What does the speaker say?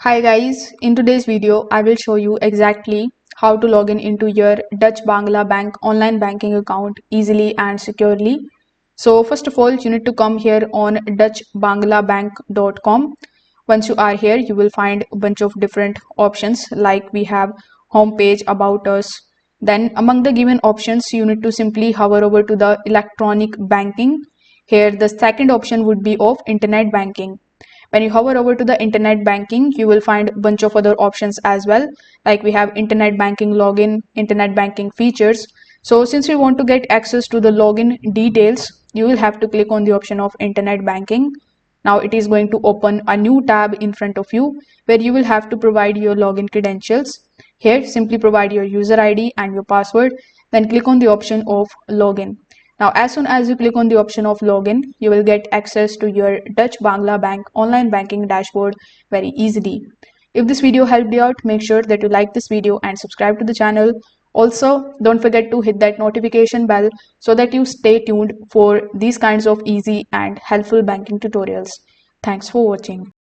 Hi guys, in today's video I will show you exactly how to log in into your Dutch Bangla Bank online banking account easily and securely. So first of all you need to come here on dutchbanglabank.com. Once you are here you will find a bunch of different options like we have home page, about us. Then among the given options you need to simply hover over to the electronic banking. Here the second option would be of internet banking. When you hover over to the internet banking, you will find a bunch of other options as well. Like we have internet banking login, internet banking features. So since we want to get access to the login details, you will have to click on the option of internet banking. Now it is going to open a new tab in front of you where you will have to provide your login credentials. Here, simply provide your user ID and your password, then click on the option of login. Now, as soon as you click on the option of login, you will get access to your Dutch Bangla Bank online banking dashboard very easily. If this video helped you out, make sure that you like this video and subscribe to the channel. Also, don't forget to hit that notification bell so that you stay tuned for these kinds of easy and helpful banking tutorials. Thanks for watching.